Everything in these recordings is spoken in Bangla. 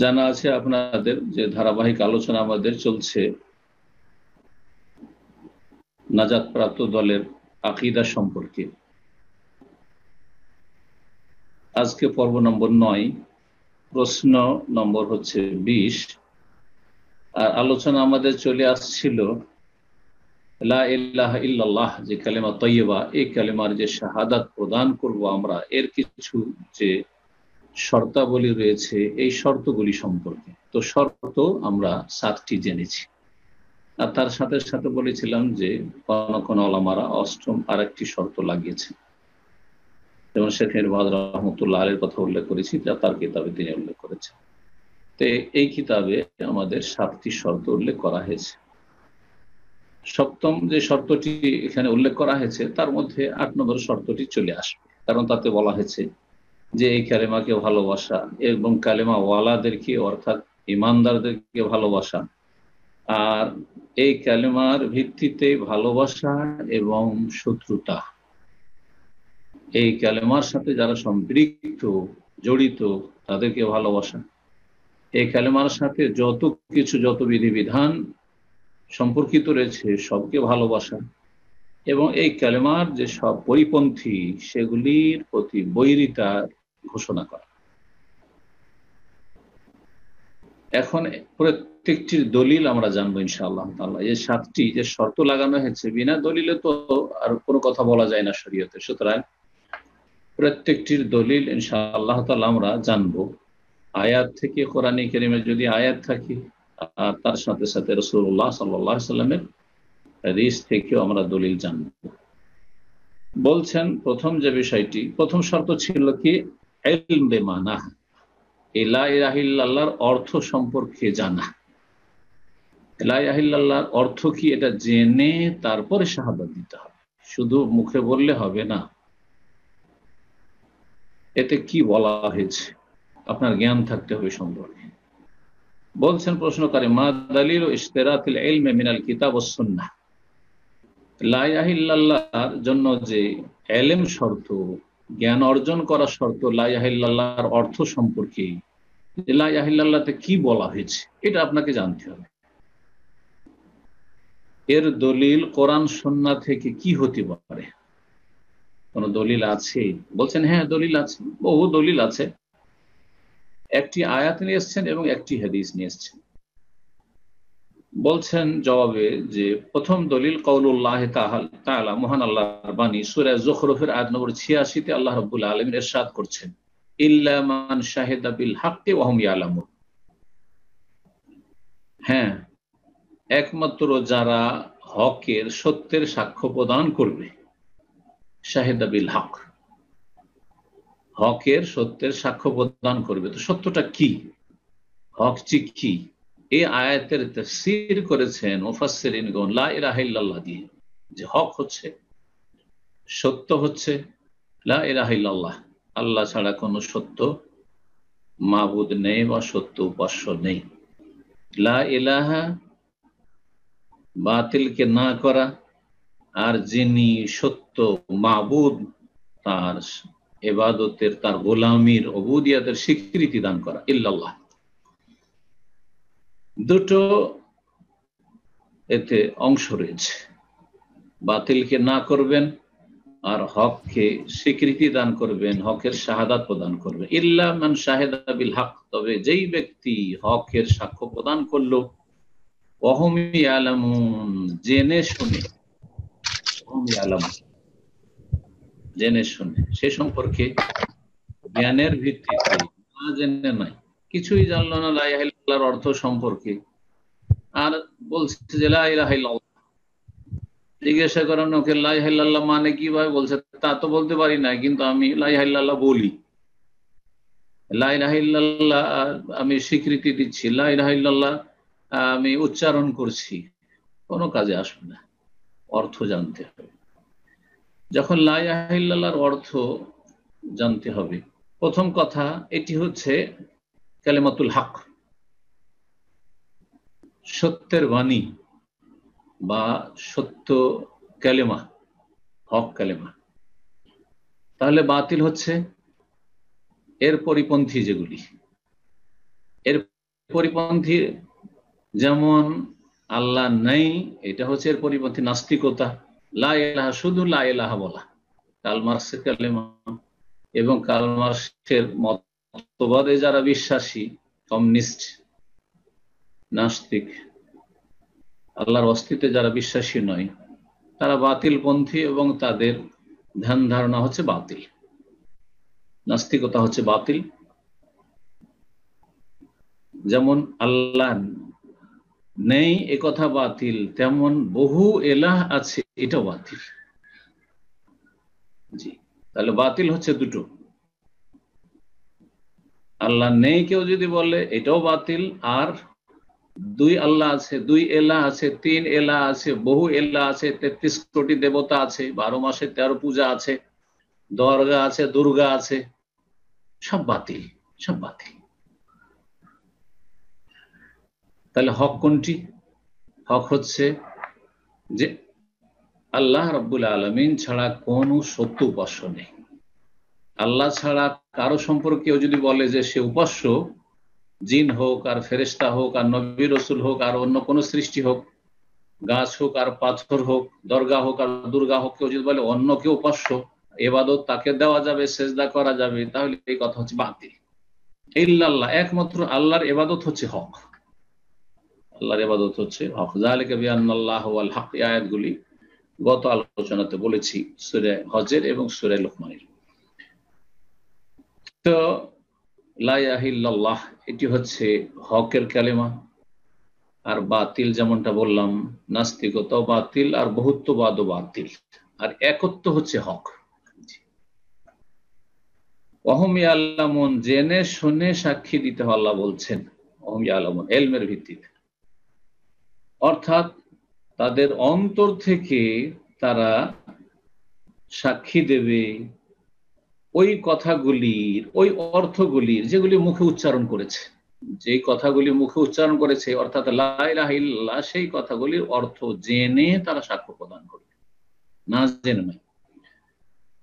জানা আছে আপনাদের যে ধারাবাহিক আলোচনা আমাদের চলছে নাজাত প্রাপ্ত দলের আকীদা সম্পর্কে। আজকে পর্ব নম্বর 9, প্রশ্ন নম্বর হচ্ছে 20। আর আলোচনা আমাদের চলে আসছিল লা ইলাহা ইল্লাল্লাহ, যে কালেমা তয়্যিবা, এই কালেমার যে শাহাদাত প্রদান করব আমরা, এর কিছু যে শর্তাবলী রয়েছে এই শর্তগুলি সম্পর্কে। তো শর্ত আমরা 7টি জেনেছি। আর তার সাথে সাথে বলেছিলাম যে কোন কোন ওলামারা অষ্টম আরেকটি শর্ত লাগিয়েছে, যেমন শেখ ইরবাদ রহমতুল্লাহ আলাইহির কথা উল্লেখ করেছি, যা তার কিতাবে তিনি উল্লেখ করেছেন। তো এই কিতাবে আমাদের 7টি শর্ত উল্লেখ করা হয়েছে। সপ্তম যে শর্তটি এখানে উল্লেখ করা হয়েছে তার মধ্যে 8 নম্বর শর্তটি চলে আসবে, কারণ তাতে বলা হয়েছে যে এই কালেমাকে ভালোবাসা এবং কালেমা ওয়ালাদেরকে অর্থাৎ ইমানদারদেরকে ভালোবাসা, আর এই কালেমার ভিত্তিতে ভালোবাসা এবং শত্রুতা, এই কালেমার সাথে যারা সম্পৃক্ত জড়িত তাদেরকে ভালোবাসা, এই কালেমার সাথে যত কিছু যত বিধিবিধান সম্পর্কিত রয়েছে সবকে ভালোবাসা, এবং এই কালেমার যে সব পরিপন্থী সেগুলির প্রতি বৈরিতার ঘোষণা করা। এখন প্রত্যেকটির দলিল আমরা জানবো ইনশাআল্লাহ তাআলা। এই 7টি যে শর্ত লাগানো হয়েছে, বিনা দলিলে তো আর কোনো কথা বলা যায় না শরীয়তে, সুতরাং প্রত্যেকটির দলিল ইনশাআল্লাহ তাআলা আমরা জানবো। আয়াত থেকে, কোরআনে কারীমে যদি আয়াত থাকে, আর তার সাথে সাথে রাসূলুল্লাহ সাল্লাল্লাহু আলাইহি সাল্লামের হাদিস থেকেও আমরা দলিল জানবো। বলছেন প্রথম যে বিষয়টি, প্রথম শর্ত ছিল কি, ইলম বিমানা, লা ইলাহা ইল্লাল্লাহর অর্থ সম্পর্কে জানা। লা ইলাহা ইল্লাল্লাহর অর্থ কি এটা জেনে তারপরে শাহাদাত দিতে হবে, শুধু মুখে বললে হবে না। এতে কি বলা হয়েছে আপনার জ্ঞান থাকতে হবে সম্পর্কে। বলছেন প্রশ্নকারী, মা দালিল ইশতিরাতিল ইলমি মিনাল কিতাব ওয়াস সুন্নাহ, লা ইলাহা ইল্লাল্লাহর জন্য যে ইলম শর্ত, জ্ঞান অর্জন করা শর্ত লা ইলাহা ইল্লাল্লাহর অর্থ সম্পর্কে, লা ইলাহা ইল্লাল্লাহতে কি বলা হয়েছে এটা আপনাকে জানতে হবে। এর দলিল কোরআন সুন্নাহ থেকে কি হতে পারে? কোন দলিল আছে? বলছেন হ্যাঁ দলিল আছে, বহু দলিল আছে। একটি আয়াত নিয়ে এসছেন এবং একটি হাদিস নিয়ে এসছেন। বলছেন জবাবে যে প্রথম দলিল কওলুল্লাহ তাআলা, মহান আল্লাহর বাণী, সূরা যুখরুফের আয়াত নম্বর 86-তে আল্লাহ রাব্বুল আলামিন ইরশাদ করছেন, ইল্লা মান শাহিদা বিল হাক্কি ওয়া হুম ইয়ালামুন। হ্যাঁ, একমাত্র যারা হকের সত্যের সাক্ষ্য প্রদান করবে, শাহিদা বিল হক, হকের সত্যের সাক্ষ্য প্রদান করবে। তো সত্যটা কি, হক কি? এই আয়াতের তাফসীর করেছেন মুফাসসিরিনগণ লা ইলাহা ইল্লাল্লাহ দিয়ে, যে হক হচ্ছে, সত্য হচ্ছে লা ইলাহা ইল্লাল্লাহ, আল্লাহ ছাড়া কোনো সত্য মাবুদ নেই বা সত্য উপাস্য নেই। লা ইলাহা, বাতিলকে না করা, আর যিনি সত্য মাবুদ তার ইবাদতের, তার গোলামির, উবুদিয়তের স্বীকৃতি দান করা, ইল্লাল্লাহ। দুটো এতে অংশ রয়েছে, বাতিলকে না করবেন আর হককে স্বীকৃতি দান করবেন, হকের শাহাদাত প্রদান করবেন। ইল্লা মান শাহিদা বিল হক, তবে যেই ব্যক্তি হকের সাক্ষ্য প্রদান করলো, ওয়াহুম ইয়ালামুন, জেনে শুনে, ওয়াহুম ইয়ালামুন, জেনে শুনে, সে সম্পর্কে জ্ঞানের ভিত্তিতে, না জেনে নাই, কিছুই জানলো না লা ইলাহা ইল্লাল্লাহর অর্থ সম্পর্কে, আর বলছে যে লা ইলাহা ইল্লাল্লাহ। জিজ্ঞাসা করেন ওকে লা ইলাহা ইল্লাল্লাহ মানে কি ভাই? বলছে তা তো বলতে পারি না, কিন্তু আমি লা ইলাহা ইল্লাল্লাহ বলি, লা ইলাহা ইল্লাল্লাহ আমি স্বীকৃতি দিচ্ছি, লা ইলাহা ইল্লাল্লাহ আমি উচ্চারণ করছি। কোনো কাজে আসবে না, অর্থ জানতে হবে। যখন লা ইলাহা ইল্লাল্লাহর অর্থ জানতে হবে, প্রথম কথা এটি হচ্ছে কালেমাতুল হক, সত্যের বাণী বা সত্য কালেমা, হক কালেমা। তাহলে বাতিল হচ্ছে এর পরিপন্থী যেগুলি, এর পরিপন্থী যেমন আল্লাহ নেই, এটা হচ্ছে এর পরিপন্থী নাস্তিকতা। লা ইলাহা, শুধু লা ইলাহা বলা, কার্ল মার্কসের কালেমা। এবং কার্ল মার্কসের মতবাদে যারা বিশ্বাসী, কমিউনিস্ট, নাস্তিক, আল্লাহর অস্তিত্বে যারা বিশ্বাসী নয়, তারা বাতিলপন্থী এবং তাদের ধ্যান ধারণা হচ্ছে বাতিল। নাস্তিকতা হচ্ছে বাতিল। যেমন আল্লাহ নেই এ কথা বাতিল, তেমন বহু এলাহ আছে এটাও বাতিল। জি, তাহলে বাতিল হচ্ছে দুটো। আল্লাহ নেই কেউ যদি বলে এটাও বাতিল, আর দুই আল্লাহ আছে, দুই এলাহ আছে, তিন এলাহ আছে, বহু এলাহ আছে, 33 কোটি দেবতা আছে, 12 মাসে 13 পূজা আছে, দরগা আছে, দুর্গা আছে, সব বাতিল, সব বাতিল। তাহলে হক কোনটি? হক হচ্ছে যে আল্লাহ রাব্বুল আলামিন ছাড়া কোন সত্য উপাস্য নেই। আল্লাহ ছাড়া কারো সম্পর্কে কেউ যদি বলে যে সে উপাস্য, জিন হোক আর ফেরেশতা হোক আর নবী রাসূল হোক আর অন্য কোন সৃষ্টি হোক, গাছ হোক আর পাথর হোক, দরগা হোক আর দুর্গা হোক, কেউ যদি বলে অন্য কেউ উপাস্য, ইবাদত তাকে দেওয়া যাবে, সেজদা করা যাবে, তাহলে এই কথা হচ্ছে বাতিল। ইল্লাল্লাহ, একমাত্র আল্লাহর ইবাদত হচ্ছে হক। আল্লাহর ইবাদত হচ্ছে হক। যালিকা বিআন্নাল্লাহু ওয়াল হক, এই আয়াতগুলি গত আলোচনাতে বলেছি, সূরা হজের এবং সূরা লুকমানের। তো লা ইলাহা ইল্লাল্লাহ এটি হচ্ছে হকের কালেমা। আর বাতিল যেমনটা বললাম, নাস্তিকতাও বাতিল, আর বহুত্ববাদও বাতিল, আর একত্ব হচ্ছে হক। ওয়াহুম ইয়ালামুন, জেনে শুনে সাক্ষী দিতে হবে, আল্লাহ বলছেন ওয়াহুম ইয়ালামুন, ইলমের ভিত্তিতে, অর্থাৎ তাদের অন্তর থেকে তারা সাক্ষী দেবে ওই কথাগুলির, ওই অর্থগুলির যেগুলি মুখে উচ্চারণ করেছে। যেই কথাগুলি মুখে উচ্চারণ করেছে, অর্থাৎ লা ইলাহা ইল্লাল্লাহ, সেই কথাগুলির অর্থ জেনে তারা সাক্ষ্য প্রদান করবে, না জেনে নয়।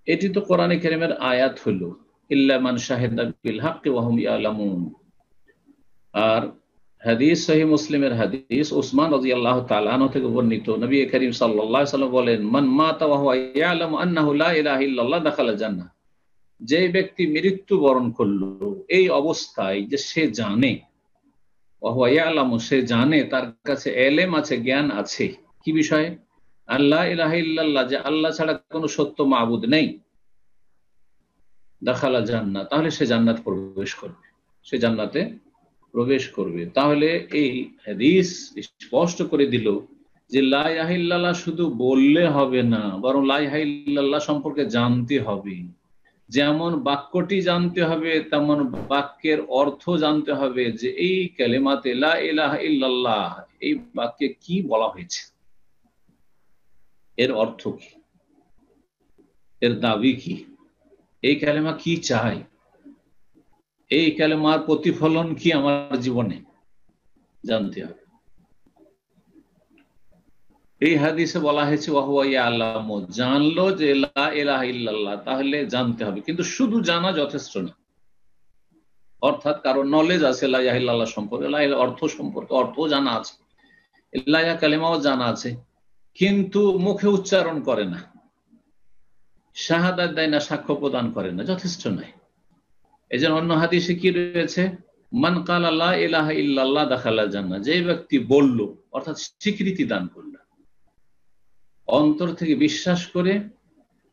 এটি তো কোরআনে কারীমের আয়াত হলো, ইল্লা মান শাহিদা বিল হাক্কি ওয়া হুম ইয়ালামুন। আর হাদিস, সহিহ মুসলিমের হাদিস, উসমান রাদিয়াল্লাহু তাআলা আনহু থেকে বর্ণিত, নবী করিম সাল্লাল্লাহু আলাইহি ওয়াসাল্লাম বলেন, মান মাতা ওয়া হুয়া ইয়ালামু আন্নাহু লা ইলাহা ইল্লাল্লাহ দাখালা জান্নাহ। যে ব্যক্তি মৃত্যুবরণ করলো এই অবস্থায় যে সে জানে, ওয়া হুয়া ইয়ালামু, সে জানে, তার কাছে ইলম আছে, জ্ঞান আছে, কি বিষয়ে? আল্লাহ ইলাহা ইল্লাল্লাহ, যে আল্লাহ ছাড়া কোনো সত্য মাবুদ নেই, দাখালা জান্নাহ, তাহলে সে জান্নাত প্রবেশ করবে, সে জান্নাতে প্রবেশ করবে। তাহলে এই হাদিস স্পষ্ট করে দিল যে লা ইলাহা ইল্লাল্লাহ শুধু বললে হবে না, বরং লা ইলাহা ইল্লাল্লাহ সম্পর্কে জানতে হবে। যেমন বাক্যটি জানতে হবে, তেমন বাক্যের অর্থ জানতে হবে, যে এই কালেমাতে লা ইলাহা ইল্লাল্লাহ, এই বাক্যে কি বলা হয়েছে, এর অর্থ কি, এর দাবি কি, এই কালেমা কি চায়, এই কালেমার প্রতিফলন কি আমার জীবনে, জানতে হবে। এই হাদিসে বলা হয়েছে ওয়া হুয়া ইয়ালামু, জানলো যে লা ইলাহা ইল্লাল্লাহ, তাহলে জানতে হবে, কিন্তু শুধু জানা যথেষ্ট না। অর্থাৎ কারো নলেজ আছে লা ইলাহা ইল্লাল্লাহ সম্পর্কে, লা ইলাহা অর্থ সম্পর্কে, অর্থও জানা আছে, লা ইলাহা কালেমাও জানা আছে, কিন্তু মুখে উচ্চারণ করে না, শাহাদাত দেয় না, সাক্ষ্য প্রদান করে না, যথেষ্ট নয়। এই জন্য অন্য হাদিসে কি রয়েছে, মান কালা লা ইলাহা ইল্লাল্লাহ দাখালা জান্নাহ, যে ব্যক্তি বলল, অর্থাৎ স্বীকৃতি দান করল, অন্তর থেকে বিশ্বাস করে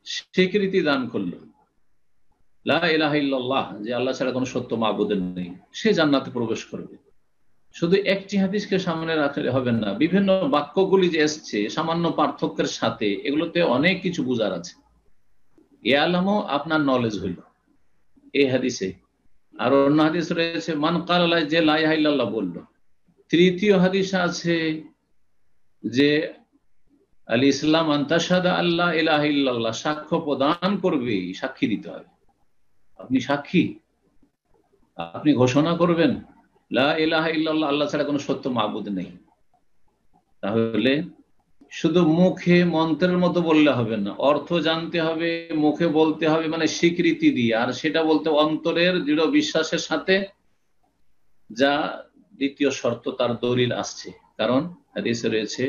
স্বীকৃতি দান করল লা ইলাহা ইল্লাল্লাহ, যে আল্লাহ ছাড়া কোনো সত্য মাবুদ নেই, সে জান্নাতে প্রবেশ করবে। শুধু একটি হাদিসকে সামনে রাখলে হবে না, বিভিন্ন বাক্যগুলি যে এসছে সামান্য পার্থক্যের সাথে, এগুলোতে অনেক কিছু বুঝার আছে। ইয়ালামও আপনার নলেজ হইল এই হাদিসে। আর অন্য হাদিস রয়েছে মান কালা, যে লা ইলাহা ইল্লাল্লাহ বলল। তৃতীয় হাদিস আছে যে আল ইসলাম আন তাশহাদা আল্লা ইলাহা ইল্লাল্লাহ, সাক্ষ্য প্রদান করবে, সাক্ষী দিতে হবে। আপনি সাক্ষী, আপনি ঘোষণা করবেন লা ইলাহা ইল্লাল্লাহ, আল্লাহ ছাড়া কোনো সত্য মাবুদ নেই। তাহলে শুধু মুখে মন্ত্রের মতো বললে হবে না, অর্থ জানতে হবে, মুখে বলতে হবে, মানে স্বীকৃতি দিয়ে, আর সেটা বলতে অন্তরের দৃঢ় বিশ্বাসের সাথে যা দ্বিতীয় শর্ত তার দলিল আসছে, কারণ হাদিসে রয়েছে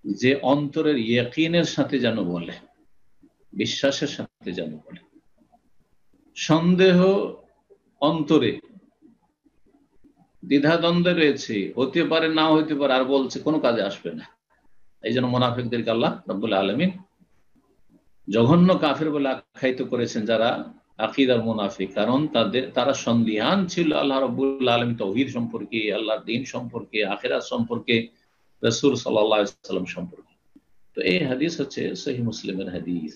যে অন্তরের ইয়াকিনের সাথে যেন বলে, বিশ্বাসের সাথে যেন বলে। সন্দেহ অন্তরে, দ্বিধাদ্বন্দ্বে রয়েছে, হতে পারে না হতে পারে, আর বলছে, কোনো কাজে আসবে না। এই জন্য মুনাফিকদেরকে আল্লাহ রাব্বুল আলামিন জঘন্য কাফের বলে আখ্যায়িত করেছেন, যারা আকীদার মুনাফিক, কারণ তারা সন্দিহান ছিল আল্লাহ রাব্বুল আলামিন তাওহীদ সম্পর্কে, আল্লাহর দ্বীন সম্পর্কে, আখিরাত সম্পর্কে, রাসূল সাল্লাল্লাহু আলাইহি ওয়াসাল্লাম সম্পর্কে। তো এই হাদিস হচ্ছে সহিহ মুসলিমের হাদিস,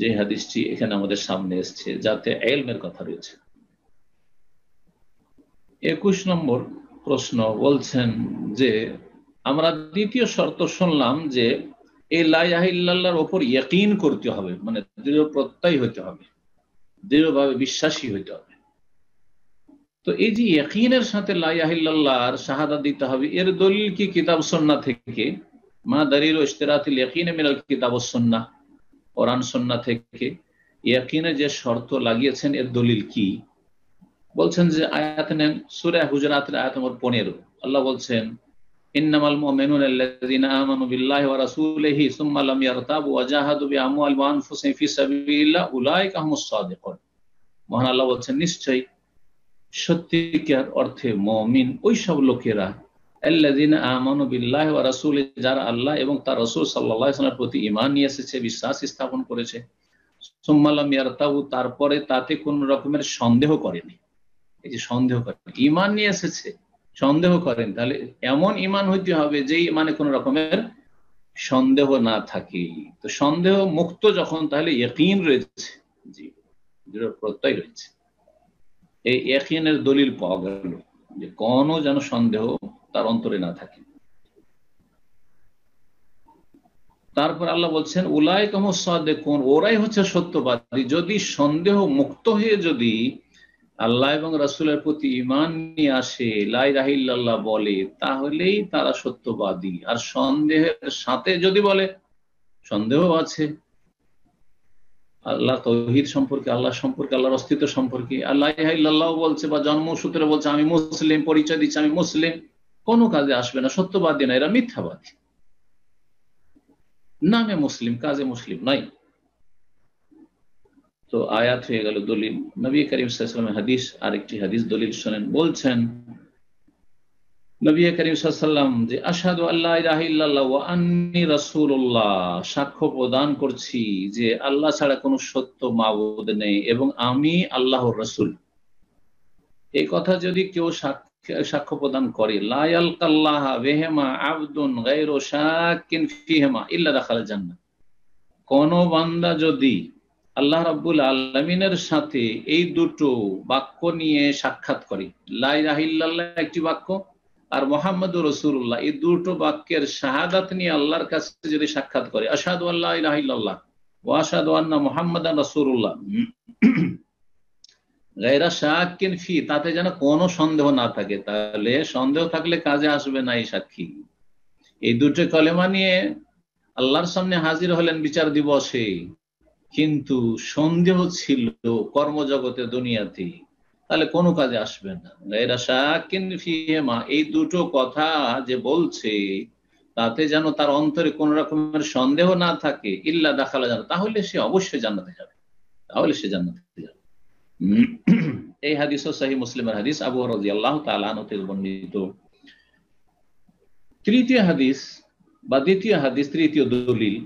যে হাদিসটি এখানে আমাদের সামনে এসেছে, যাতে ইলমের কথা রয়েছে। 21 নম্বর প্রশ্ন বলছেন যে আমরা দ্বিতীয় শর্ত শুনলাম যে এই লা ইলাহা ইল্লাল্লাহর উপর ইয়াকিন করতে হবে, মানে দৃঢ় প্রত্যয় হতে হবে, দৃঢ়ভাবে বিশ্বাসী হতে হবে। তো এই যে ইয়াকিনের সাথে লা ইলাহা ইল্লাল্লাহর শাহাদাত দিতে হবে, এর দলিল কি কিতাব সুন্নাহ থেকে? মা দালিল ইশতিরাতিল ইয়াকিন মিনাল কিতাব ওয়াস সুন্নাহ, কোরআন সুন্নাহ থেকে ইয়াকিনে যে শর্ত লাগিয়েছেন এর দলিল কি? বলছেন যে আয়াত নেন সূরা হুজুরাতের আয়াত নম্বর 15। আল্লাহ বলছেন, ইন্নামাল মুমিনুনা আল্লাযীনা আমানু বিল্লাহি ওয়া রাসূলিহি সুম্মা লাম ইয়ারতাবু ওয়া জাহাদু বিআমওয়ালিহিম ওয়া আনফুসিহিম ফি সাবিলিল্লাহ উলাইকা হুমুস সাদিকুন। মহান আল্লাহ বলছেন, নিশ্চয়ই সত্যিকার অর্থে মুমিন ওই সব লোকেরা, আল্লাযীনা আমানু বিল্লাহি ওয়া রাসূলিহি, যারা আল্লাহ এবং তার রাসূল সাল্লাল্লাহু আলাইহি ওয়াসাল্লামের প্রতি ঈমান নিয়ে এসেছে, বিশ্বাস স্থাপন করেছে। সুম্মা লাম ইয়ারতাবু, তারপরে তাতে কোন রকমের সন্দেহ করেনি। এই যে সন্দেহ করেন, ঈমান নিয়ে এসেছে, সন্দেহ করেন, তাহলে এমন ঈমান হইতে হবে যে ঈমানে কোন রকমের সন্দেহ না থাকে। তো সন্দেহ মুক্ত যখন, তাহলে ইয়াকিন রয়েছে, জি, দৃঢ় প্রত্যয় রয়েছে। এই ইয়াকিনের দলিল পাওয়া গেল যে কোনো যেন সন্দেহ তার অন্তরে না থাকে। তারপর আল্লাহ বলছেন, উলাইকা হুমুস সাদিকুন, ওরাই হচ্ছে সত্যবাদী। যদি সন্দেহ মুক্ত হয়ে যদি আল্লাহ এবং রাসূলের প্রতি ঈমান নিয়ে আসে, লা ইলাহা ইল্লাল্লাহ বলে, তাহলেই তারা সত্যবাদী। আর সন্দেহের সাথে যদি বলে, সন্দেহ আছে আল্লাহ তাওহীদ সম্পর্কে, আল্লাহ সম্পর্কে, আল্লাহর অস্তিত্ব সম্পর্কে, লা ইলাহা ইল্লাল্লাহ বলছে বা জন্মসূত্রে বলছে আমি মুসলিম, পরিচয় দিচ্ছে আমি মুসলিম, কোনো কাজে আসবে না, সত্যবাদী না, এরা মিথ্যাবাদী। নামে মুসলিম, কাজে মুসলিম নাই। তো আয়াত হয়ে গেল দলিল। নবী করিম সাল্লাল্লাহু আলাইহি ওয়াসাল্লামের হাদিস, আরেকটি হাদিস দলিল শোনেন। বলছেন নবী করিম সাল্লাল্লাহু আলাইহি ওয়াসাল্লাম যে আশহাদু আল্লা ইলাহা ইল্লাল্লাহ ওয়া আন্নী রাসূলুল্লাহ, সাক্ষ্য প্রদান করছি যে আল্লাহ ছাড়া কোনো সত্য মাবুদ নেই এবং আমি আল্লাহর রাসূল। এই কথা যদি কেউ সাক্ষ্য প্রদান করে, লা ইয়ালকাল্লাহা বিহিমা আবদুন গায়রু শাক্কিন ফিহিমা ইল্লা দাখালাল জান্নাহ, কোন বান্দা যদি আল্লাহ রাব্বুল আলামিনের সাথে এই দুটো বাক্য নিয়ে সাক্ষাৎ করে, লা ইলাহা ইল্লাল্লাহ একটি বাক্য আর মুহাম্মাদুর রাসূলুল্লাহ, এই দুটো বাক্যের শাহাদাত নিয়ে আল্লাহর কাছে যদি সাক্ষাৎ করে, আশহাদু আল্লা ইলাহা ইল্লাল্লাহ ওয়া আশহাদু আন্না মুহাম্মাদান রাসূলুল্লাহ গায়রা শাক্কিন ফি, তাতে যেন কোনো সন্দেহ না থাকে। তাহলে সন্দেহ থাকলে কাজে আসবে না এই সাক্ষী। এই দুটো কলেমা নিয়ে আল্লাহর সামনে হাজির হলেন বিচার দিবসে, কিন্তু সন্দেহ ছিল কর্মজগতে, দুনিয়াতে, তাহলে কোনো কাজে আসবে না। গায়রা শাক্কিন ফিহিমা, এই দুটো কথা যে বলছে তাতে যেন তার অন্তরে কোন রকমের সন্দেহ না থাকে, ইল্লা দাখালা জান্নাত, তাহলে সে অবশ্যই জান্নাতে যাবে, তাহলে সে জান্নাতে যাবে। এই হাদিস সহিহ মুসলিমের হাদিস, আবু হুরায়রা রাদিয়াল্লাহু তাআলা আনহু থেকে বর্ণিত। তৃতীয় হাদিস বা দ্বিতীয় হাদিস, তৃতীয় দলিল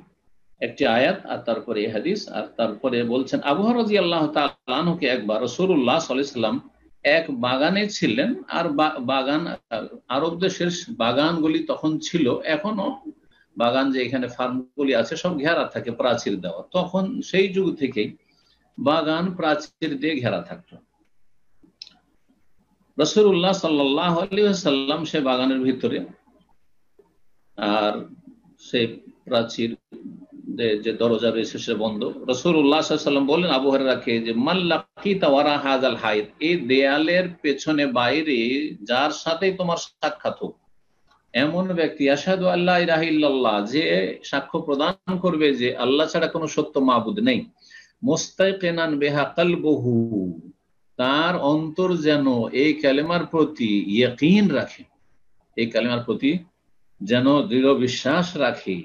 একটি আয়াত আর তারপরে এই হাদিস। আর তারপরে বলছেন, আবু হুরায়রা রাদিয়াল্লাহু তাআলা আনহুকে একবার রাসূলুল্লাহ সাল্লাল্লাহু আলাইহি ওয়াসাল্লাম এক বাগানে ছিলেন, আর বাগান, আরব দেশের বাগানগুলি তখন ছিল, এখনো বাগান যে এখানে ফার্মগুলি আছে সব ঘেরা থাকে, প্রাচীর দেওয়া, তখন সেই যুগ থেকেই বাগান প্রাচীর দিয়ে ঘেরা থাকতো। রাসূলুল্লাহ সাল্লাল্লাহু আলাইহি ওয়াসাল্লাম সে বাগানের ভিতরে, আর সেই প্রাচীর যে দরজা রয়েছে সে বন্ধ। রাসূলুল্লাহ সাল্লাল্লাহু আলাইহি ওয়াসাল্লাম বললেন আবু হুরায়রাকে যে মাল্লাকিতা ওয়ারা হাযাল হাইত, এই দেয়ালের পেছনে বাইরে যার সাথে তোমার সাক্ষাৎ হোক, এমন ব্যক্তি আশহাদু আল্লা ইলাহা ইল্লাল্লাহ, যে সাক্ষ্য প্রদান করবে যে আল্লাহ ছাড়া কোনো সত্য মাবুদ নেই, মুস্তাইকিনান বিহা কলবুহু, তার অন্তর যেন এই কালেমার প্রতি ইয়াকিন রাখে, এই কালেমার প্রতি যেন দৃঢ় বিশ্বাস রাখে।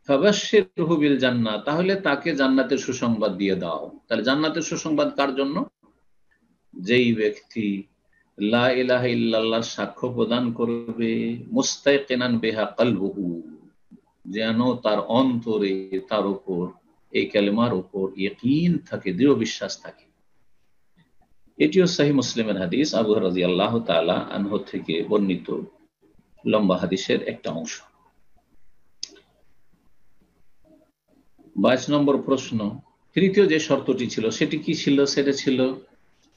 ফাবাশশিরহু বিল জান্নাহ, তাহলে তাকে জান্নাতের সুসংবাদ দিয়ে দাও। তাহলে জান্নাতের সুসংবাদ কার জন্য? যেই ব্যক্তি লা ইলাহা ইল্লাল্লাহর সাক্ষ্য প্রদান করবে, মুস্তাইকিনান বিহা কলবুহু, যেন তার অন্তরে তার উপর, এই কালেমার উপর ইয়াকিন থাকে, দৃঢ় বিশ্বাস থাকে। এটিও সহিহ মুসলিমের হাদিস, আবু হুরায়রা রাদিয়াল্লাহু তাআলা আনহু থেকে বর্ণিত লম্বা হাদিসের একটা অংশ। 22 নম্বর প্রশ্ন, তৃতীয় যে শর্তটি ছিল সেটি কি ছিল? সেটা ছিল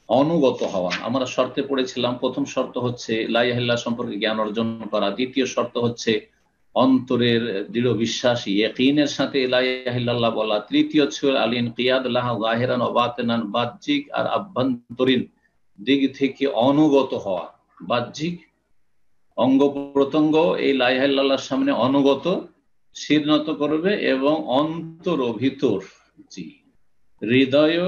অনুগত হওয়া। আমরা শর্তে পড়েছিলাম, প্রথম শর্ত হচ্ছে লা ইলাহা ইল্লাল্লাহ সম্পর্কে জ্ঞান অর্জন করা, দ্বিতীয় শর্ত হচ্ছে অন্তরের দৃঢ় বিশ্বাস ইয়াকিনের সাথে লা ইলাহা ইল্লাল্লাহ বলা, তৃতীয় ছিল আল ইনকিয়াদ লাহা যাহিরান ওয়া বাতিনান, বাহ্যিক আর আভ্যন্তরীণ দিক থেকে অনুগত হওয়া। বাহ্যিক অঙ্গ প্রত্যঙ্গ এই লা ইলাহা ইল্লাল্লাহর সামনে অনুগত, শির নত করবে, এবং অন্তর ভিতর, জি, হৃদয়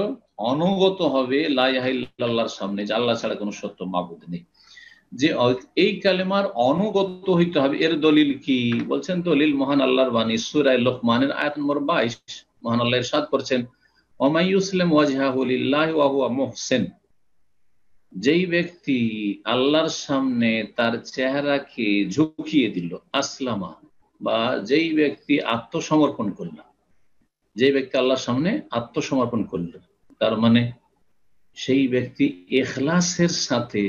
অনুগত হবে লা ইলাহা ইল্লাল্লাহর সামনে, যে আল্লাহ ছাড়া কোনো সত্য মাবুদ নেই। যে এই কালেমার অনুগত হইতে হবে, এর দলিল কি? বলছেন দলিল মহান আল্লাহর বাণী সূরা লোকমানের আয়াত নম্বর 22। মহান আল্লাহ ইরশাদ করছেন, ওয়ামাই ইউসলিম ওয়াজহাহু লিল্লাহি ওয়া হুয়া মুহসিন, যেই ব্যক্তি আল্লাহর সামনে তার চেহারাকে ঝুঁকিয়ে দিল, আসলামা, বা যেই ব্যক্তি আত্মসমর্পণ করল, যে ব্যক্তি আল্লাহর সামনে আত্মসমর্পণ করল, তার মানে সেই ব্যক্তি ইখলাসের সাথে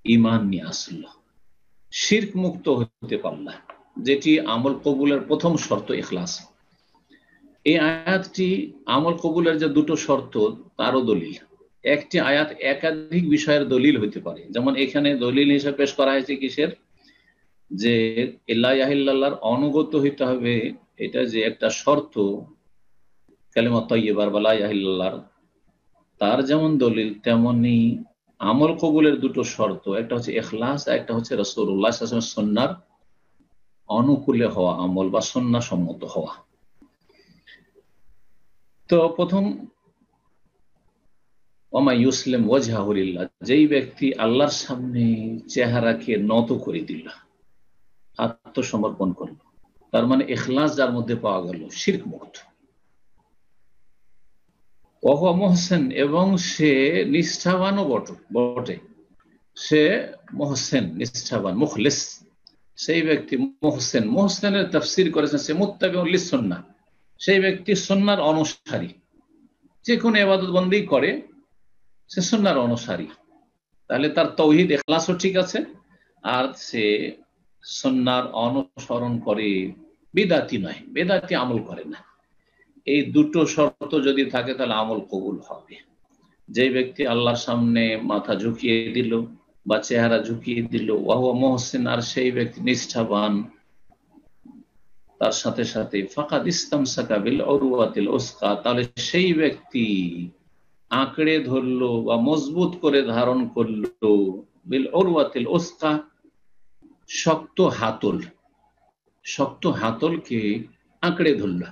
ঈমান নিয়ে আসলো, শিরক মুক্ত হতে পারল, যেটি আমল কবুলের প্রথম শর্ত, ইখলাস। এই আয়াতটি আমল কবুলের যে দুটো শর্ত তারও দলিল। একটি আয়াত একাধিক বিষয়ের দলিল হতে পারে, যেমন এখানে দলিল হিসেবে পেশ করা হয়েছে কিসের? যে লা ইলাহা ইল্লাল্লাহর অনুগত হইতে হবে, এটা যে একটা শর্ত কালিমা তাইয়্যিবার বা লা ইলাহা ইল্লাল্লাহর, তার যেমন দলিল তেমনি আমল কবুলের দুটো শর্ত, একটা হচ্ছে ইখলাস, একটা হচ্ছে রাসূলুল্লাহ সাল্লাল্লাহু আলাইহি ওয়াসাল্লামের সুন্নাহর অনুকূলে হওয়া আমল বা সুন্নাহ সম্মত হওয়া। তো প্রথম, ওয়ামা ইউসলিম ওয়াজহাহু লিল্লাহ, যেই ব্যক্তি আল্লাহর সামনে চেহারাকে নত করে দিল, আত্মসমর্পণ করল, তার মানে ইখলাস যার মধ্যে পাওয়া গেল, শিরক মুক্ত। ওয়া হুয়া মুহসিন, এবং সে নিষ্ঠাবানও বটে, সে মুহসিন, নিষ্ঠাবান, মুখলিস, সেই ব্যক্তি মুহসিন। মুহসিনের তাফসীর করেছেন সে মুত্তাবিউন লিস-সুন্নাহ, সেই ব্যক্তি সুন্নাহর অনুসারী, যে কোনো ইবাদত বন্দেগী করে সে সুন্নাহর অনুসারী, তাহলে তার তাওহীদ ইখলাসও ঠিক আছে, আর সে সুন্নাহর অনুসরণ করে, বিদআতি নয়, বিদআতি আমল করে না। এই দুটো শর্ত যদি থাকে তাহলে আমল কবুল হবে। যে ব্যক্তি আল্লাহর সামনে মাথা ঝুঁকিয়ে দিল বা চেহারা ঝুঁকিয়ে দিল, ওয়া হুয়া মুহসিন, আর সেই ব্যক্তি নিষ্ঠাবান, তার সাথে সাথে ফাকাদ ইসতামসাকা বিল উরওয়াতিল উসকা, তাহলে সেই ব্যক্তি আঁকড়ে ধরলো বা মজবুত করে ধারণ করলো বিল উরওয়াতিল উসকা, শক্ত হাতল, শক্ত হাতলকে আঁকড়ে ধরল,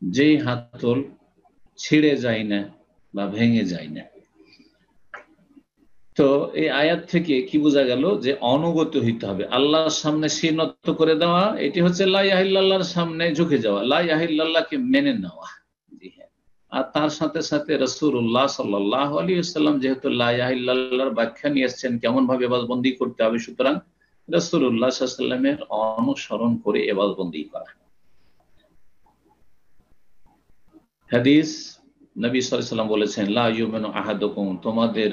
যেই হাতল ছিঁড়ে যায় না বা ভেঙে যায় না। তো এই আয়াত থেকে কি বোঝা গেল? যে অনুগত হইতে হবে, আল্লাহর সামনে শির নত করে দেওয়া, এটি হচ্ছে লা ইলাহা ইল্লাল্লাহর সামনে ঝুঁকে যাওয়া, লা ইলাহা ইল্লাল্লাহকে মেনে নেওয়া। জি হ্যাঁ, আর তার সাথে সাথে রাসূলুল্লাহ সাল্লাল্লাহু আলাইহি ওয়াসাল্লাম যেহেতু লা ইলাহা ইল্লাল্লাহর ব্যাখ্যা নিয়ে এসেছেন কেমন ভাবে ইবাদত বন্দেগী করতে হবে, সুতরাং রাসূলুল্লাহ সাল্লাল্লাহু আলাইহি ওয়াসাল্লামের অনুসরণ করে ইবাদত বন্দেগী করা। হাদিস, নবী সাল্লাল্লাহু আলাইহি ওয়াসাল্লাম বলেছেন, লা ইউমিনু আহাদুকুম, তোমাদের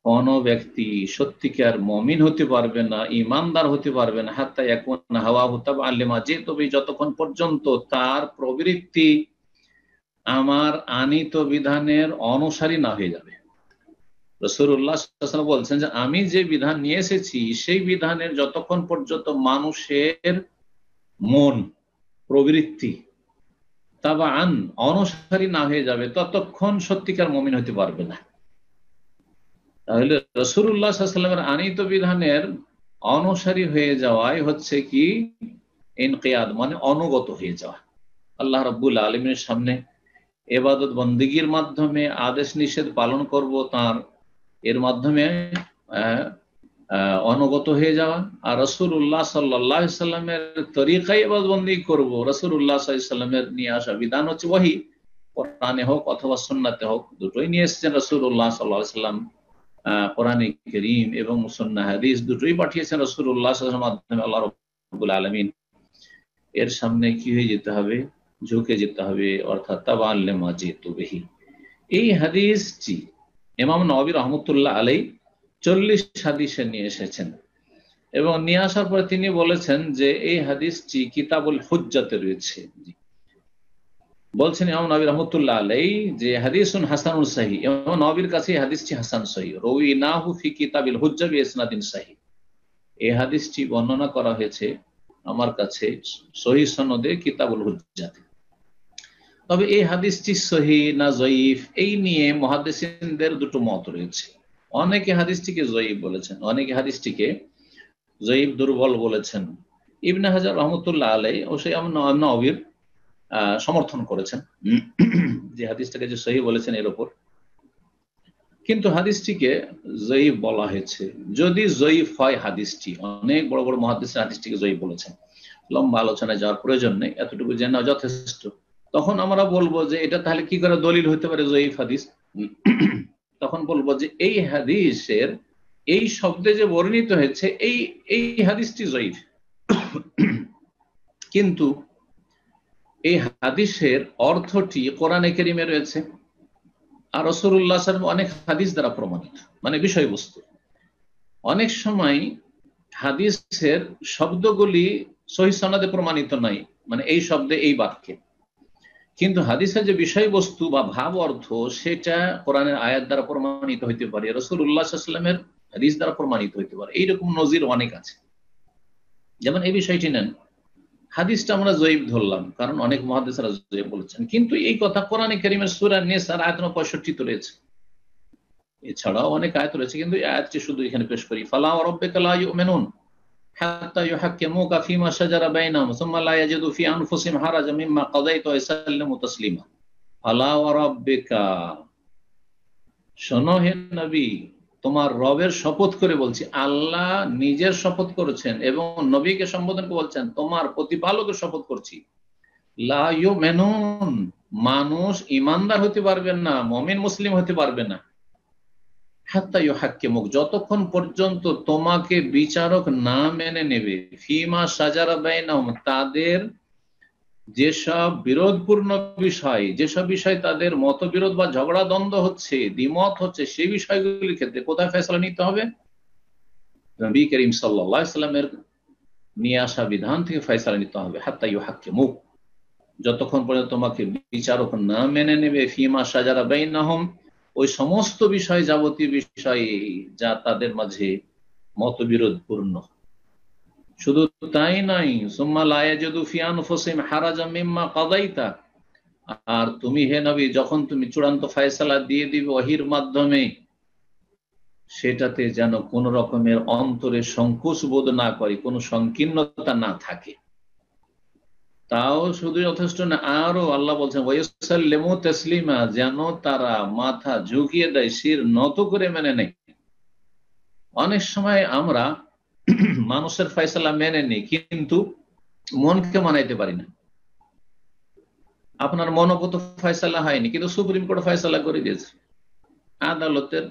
কোন ব্যক্তি সত্যিকার মুমিন হতে পারবে না, ঈমানদার হতে পারবে না, হাত্তা ইয়াকুনা হাওয়াহু তাবআন লিমা জিতু বিহি, যতক্ষণ পর্যন্ত তার প্রবৃত্তি আমার আনিত বিধানের অনুসারী না হয়ে যাবে। রাসূলুল্লাহ সাল্লাল্লাহু আলাইহি ওয়াসাল্লাম বলছেন যে আমি যে বিধান নিয়ে এসেছি সেই বিধানের যতক্ষণ পর্যন্ত মানুষের মন, প্রবৃত্তি তাবাআন, অনুসারী না হয়ে যাবে, ততক্ষণ সত্যিকার মুমিন হতে পারবে না। তাহলে রাসূলুল্লাহ সাল্লাল্লাহু আলাইহি ওয়াসাল্লামের আনিত বিধানের অনুসারী হয়ে যাওয়াই হচ্ছে কি ইনকিয়াদ, মানে অনুগত হয়ে যাওয়া। আল্লাহ রাব্বুল আলামিনের সামনে ইবাদত বন্দেগীর মাধ্যমে আদেশ নিষেধ পালন করব তার, এর মাধ্যমে অনুগত হয়ে যাওয়া, আর রাসূলুল্লাহ সাল্লাল্লাহু আলাইহি সাল্লামের তরিকায় ইবাদত বন্দেগী করব। রাসূলুল্লাহ সাল্লাল্লাহু আলাইহি সাল্লামের নিয়ে আসা বিধান হচ্ছে ওহী, কোরআনে হোক অথবা সুন্নাতে হোক, দুটোই নিয়ে এসেছেন রাসূলুল্লাহ সাল্লাল্লাহু আলাইহি সাল্লাম। কোরআনে কারীম এবং সুন্নাহ হাদিস দুটোই পাঠিয়েছেন রাসূলুল্লাহ সাল্লাল্লাহু আলাইহি সাল্লামের মাধ্যমে আল্লাহ রাব্বুল আলামিন। এর সামনে কি হয়ে যেতে হবে? ঝুঁকে যেতে হবে, অর্থাৎ তাবান লিমা জিতু বিহি। এই হাদিসটি ইমাম নববী রাহমাতুল্লাহ আলাইহি 40 হাদিসে নিয়ে এসেছেন, এবং নিয়ে আসার পরে তিনি বলেছেন যে এই হাদিসটি কিতাবুল হুজ্জাতে রয়েছে। বলছেন ইমাম নববী রাহমাতুল্লাহ আলাইহি যে হাদিসুন হাসানুন সহিহ, ইমাম নববীর কাছে এই হাদিসটি হাসান সহিহ। রুইনাহু ফি কিতাবিল হুজ্জা বিইসনাদিন সহিহ, এই হাদিসটি বর্ণনা করা হয়েছে আমার কাছে সহিহ সনদে কিতাবুল হুজ্জাতে। তবে এই হাদিসটি সহিহ না জয়ীফ, এই নিয়ে মুহাদ্দিসিনদের দুটো মত রয়েছে। অনেকে হাদিসটিকে জয়ীফ বলেছেন, অনেকে হাদিসটিকে জয়ীফ, দুর্বল বলেছেন। ইবনে হাজার রাহমাতুল্লাহ আলাইহি অবশ্যই ইমাম নববীর সমর্থন করেছেন যে হাদিসটাকে যে সহিহ বলেছেন এর উপর, কিন্তু হাদিসটিকে জয়ীফ বলা হয়েছে। যদি জয়ীফ হয় হাদিসটি, অনেক বড় বড় মুহাদ্দিস হাদিসটিকে জয়ীফ বলেছেন, লম্বা আলোচনায় যাওয়ার প্রয়োজন নেই, এতটুকু জানা যথেষ্ট। তখন আমরা বলবো যে এটা তাহলে কি করে দলিল হতে পারে জয়ীফ হাদিস? তখন বলবো যে এই হাদিসের এই শব্দে যে বর্ণিত হয়েছে এই হাদিসটি জয়ীফ, কিন্তু এই হাদিসের অর্থটি কোরআনে কারীমে রয়েছে, আর রাসূলুল্লাহ সাল্লাল্লাহু আলাইহি ওয়াসাল্লাম অনেক হাদিস দ্বারা প্রমাণিত, মানে বিষয়বস্তু। অনেক সময় হাদিসের শব্দগুলি সহিহ সনদে প্রমাণিত নয়, মানে এই শব্দে এই বাক্যে, কিন্তু হাদিসের যে বিষয়বস্তু বা ভাব অর্থ সেটা কোরআনের আয়াত দ্বারা প্রমাণিত হইতে পারে, রাসূলুল্লাহ সাল্লাল্লাহু আলাইহি ওয়াসাল্লামের হাদিস দ্বারা প্রমাণিত হইতে পারে। এইরকম নজির অনেক আছে। যেমন এই বিষয়টি নেন, হাদিসটা আমরা জয়ীফ ধরলাম কারণ অনেক মুহাদ্দিসরা জয়ীফ বলেছেন, কিন্তু এই কথা কোরআনে কারীমের সূরা নিসার আয়াত নম্বর 65 তে রয়েছে। এছাড়াও অনেক আয়াত রয়েছে, কিন্তু এই আয়াতটি শুধু এখানে পেশ করি। ফালা ওয়া রাব্বিকা লা ইউমিনুন হাত্তা ইউহাক্কিমুকা ফীমা শাজারা বাইনাহুম সুম্মা লা ইয়াজিদু ফি আনফুসিহিম হারাজাম মিম্মা কাযাইতা ওয়া ইউসাল্লিমু তাসলিমা। ফালা ওয়া রাব্বিকা, শোনো হে নবী, তোমার রবের শপথ করে বলছি। আল্লাহ নিজের শপথ করেছেন এবং নবীকে সম্বোধন করে বলছেন তোমার প্রতিপালকের শপথ করছি। লা ইউমিনুন, মানুষ ইমানদার হতে পারবেন না, মুমিন মুসলিম হতে পারবে না, হাত্তা ইউহাক্কিমুক, যতক্ষণ পর্যন্ত তোমাকে বিচারক না মেনে নেবে, ফিমা শাজারা বাইনাহুম, তাদের যেসব বিরোধপূর্ণ বিষয়, যেসব বিষয় তাদের মতবিরোধ বা ঝগড়া দ্বন্দ্ব হচ্ছে, দ্বিমত হচ্ছে, সেই বিষয়গুলির ক্ষেত্রে কোথায় ফয়সালা নিতে হবে? নবী করিম সাল্লাল্লাহু আলাইহি ওয়াসাল্লামের নিয়ে আসা বিধান থেকে ফয়সালা নিতে হবে। হাত্তা ইউহাক্কিমুক, যতক্ষণ পর্যন্ত তোমাকে বিচারক না মেনে নেবে, ফিমা শাজারা বাইনাহুম, ওই সমস্ত বিষয়, যাবতীয় বিষয় যা তাদের মাঝে মতবিরোধপূর্ণ। শুধু তাই নাই, সুম্মা লা ইয়াজিদু ফি আনফুসিহিম হারাজাম মিম্মা কাযাইতা, আর তুমি হে নবী যখন তুমি চূড়ান্ত ফয়সালা দিয়ে দিবে ওহীর মাধ্যমে, সেটাতে যেন কোন রকমের অন্তরে সংকোচ বোধ না করে, কোনো সংকীর্ণতা না থাকে। তাও শুধু যথেষ্ট না, আরো আল্লাহ বলছেন ওয়া ইউসাল্লিমু তাসলিমা, যেন তারা মাথা ঝুঁকিয়ে দেয়, শির নত করে মেনে নেয়। অনেক সময় আমরা মানুষের ফয়সালা মেনে নিই, কিন্তু মনকে মানাইতে পারি না। আপনার মনোগত ফয়সালা হয়নি, কিন্তু সুপ্রিম কোর্ট ফয়সালা করে দিয়েছে, আদালতের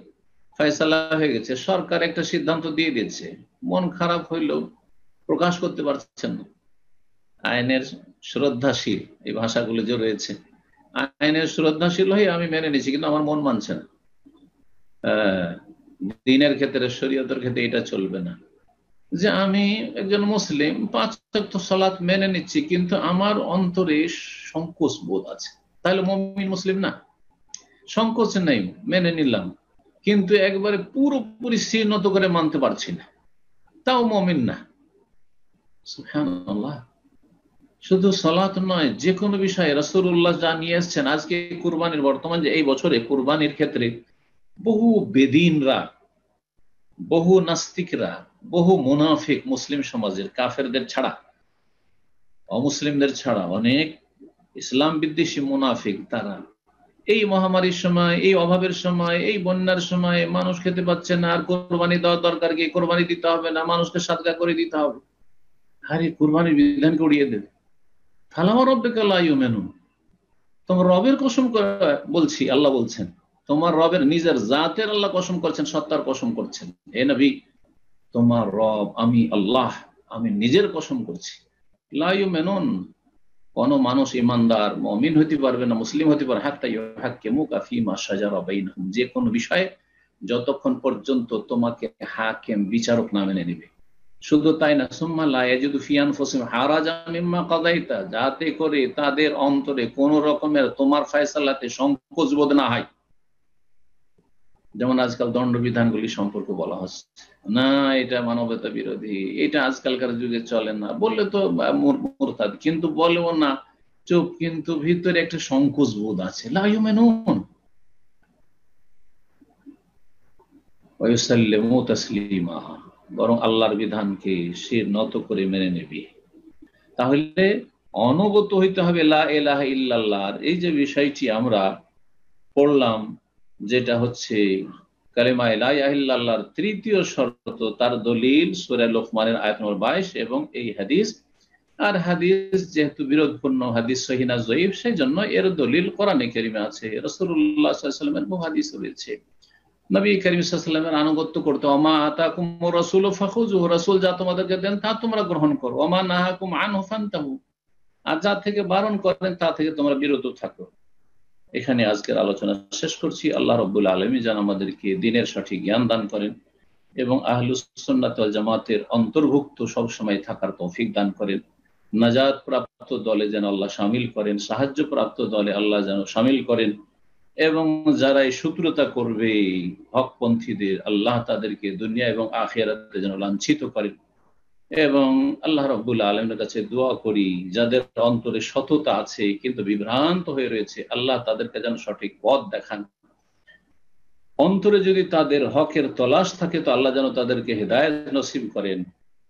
ফয়সালা হয়ে গেছে, সরকার একটা সিদ্ধান্ত দিয়ে দিয়েছে, মন খারাপ হইলেও প্রকাশ করতে পারছেন না। আইনের শ্রদ্ধাশীল, এই ভাষাগুলো যে রয়েছে, আইনের শ্রদ্ধাশীল হয়ে আমি মেনে নিচ্ছি, কিন্তু আমার মন মানছে না। দ্বীনের ক্ষেত্রে, শরীয়তের ক্ষেত্রে এটা চলবে না যে আমি একজন মুসলিম 5 ওয়াক্ত সালাত মেনে নিচ্ছি, কিন্তু আমার অন্তরে সংকোচ বোধ আছে, তাহলে মুমিন মুসলিম না? সংকোচ নেই, মেনে নিলাম, কিন্তু একবারে পুরোপুরি শির নত করে মানতে পারছি না, তাও মুমিন না। সুবহানাল্লাহ। শুধু সালাত নয়, যে কোনো বিষয়ে রাসূলুল্লাহ যা নিয়ে এসেছেন, আজকে কুরবানির, বর্তমান যে এই বছরে কুরবানির ক্ষেত্রে বহু বেদিনরা, বহু নাস্তিকরা, বহু মুনাফিক, মুসলিম সমাজের কাফেরদের ছাড়া, অমুসলিমদের ছাড়া অনেক ইসলাম বিদ্বেষী মুনাফিক, তারা এই মহামারীর সময়, এই অভাবের সময়, এই বন্যার সময় মানুষ খেতে পাচ্ছে না, আর কোরবানি দেওয়া দরকার কি? কোরবানি দিতে হবে না, মানুষকে সাদকা করে দিতে হবে। আরে কোরবানির বিধানকে উড়িয়ে দেবে। ফালামা রব্বিকা লা ইউমিনুন, তোমার রবের কসম করে বলছি, আল্লাহ বলছেন, তোমার রবের নিজের জাতের আল্লাহ কসম করছেন, সত্তার কসম করছেন, হে নবী তোমার রব আমি আল্লাহ, আমি নিজের কসম করছি, লা ইউমিনুন, কোন মানুষ ইমানদার মুমিন হতে পারবে না, মুসলিম হতে পারবে, হাত্তা ইউহাক্কিমুকা ফীমা শাজারা বাইনহুম, যে কোনো বিষয়ে যতক্ষণ পর্যন্ত তোমাকে হাকিম বিচারক না মেনে নেবে। শুধু তাই না, সুম্মা লা ইয়াজিদু ফি আনফুসিহিম হারাজাম মিম্মা কাদাইতা, যাতে করে তাদের অন্তরে কোন রকমের তোমার ফয়সালাতে সংকোচ বোধ না হয়। যেমন আজকাল দণ্ডবিধানগুলি সম্পর্কে বলা হচ্ছে, না এটা মানবতা বিরোধী, এটা আজকালকার যুগে চলে না, বললে তো মুরতাদ, কিন্তু বলেও না, চুপ, কিন্তু ভিতরে একটা সংকোচ বোধ আছে। লা ইউমিনুন ওয়া ইউসাল্লিমু তাসলিমা, বরং আল্লাহর বিধানকে সে নত করে মেনে নেবে। তাহলে অনুগত হইতে হবে লা ইলাহা ইল্লাল্লাহর এই যে বিষয়টি আমরা পড়লাম, যেটা হচ্ছে কালেমা লা ইলাহা ইল্লাল্লাহর তৃতীয় শর্ত, তার দলিল সূরা লোকমানের আয়াত নম্বর 22 এবং এই হাদিস। আর হাদিস যেহেতু বিরোধপূর্ণ, হাদিস সহিহ না যঈফ, সেই জন্য এর দলিল কোরআনে কারিমে আছে, রাসূলুল্লাহ সাল্লাল্লাহু আলাইহি ওয়াসাল্লামের বহু হাদিস রয়েছে। নবী করিম সাল্লাল্লাহু আলাইহি ওয়াসাল্লামের আনুগত্য করতে, ওমা আতাকুমুর রাসূলু ফাখুযুহু, রাসূল যা তোমাদেরকে দেন তা তোমরা গ্রহণ করো, ওমা নাহাকুম আনহু ফান্তাহু, আর যা থেকে বারণ করেন তা থেকে তোমরা বিরত থাকো। এখানে আজকের আলোচনা শেষ করছি। আল্লাহ রাব্বুল আলামিন যেন আমাদেরকে দ্বীনের সঠিক জ্ঞান দান করেন এবং আহলুস সুন্নাত ওয়াল জামাতের অন্তর্ভুক্ত সব সময় থাকার তৌফিক দান করেন। নাজাত প্রাপ্ত দলে যেন আল্লাহ শামিল করেন, সাহায্য প্রাপ্ত দলে আল্লাহ যেন শামিল করেন, এবং যারা এই শত্রুতা করবে হকপন্থীদের, আল্লাহ তাদেরকে দুনিয়া এবং আখিরাতে যেন লাঞ্ছিত করেন। এবং আল্লাহ রাব্বুল আলামিনের কাছে দোয়া করি, যাদের অন্তরে সততা আছে কিন্তু বিভ্রান্ত হয়ে রয়েছে, আল্লাহ তাদেরকে যেন সঠিক পথ দেখান। অন্তরে যদি তাদের হকের তলাশ থাকে তো আল্লাহ যেন তাদেরকে হেদায়েত নসিব করেন।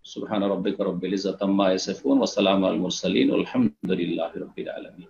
সুবহান রাব্বিকা রাব্বিল ইজ্জাতি আম্মা ইয়াসিফুন ওয়া সালামুন আলাল মুরসালিন ওয়াল হামদুলিল্লাহি রাব্বিল আলামিন।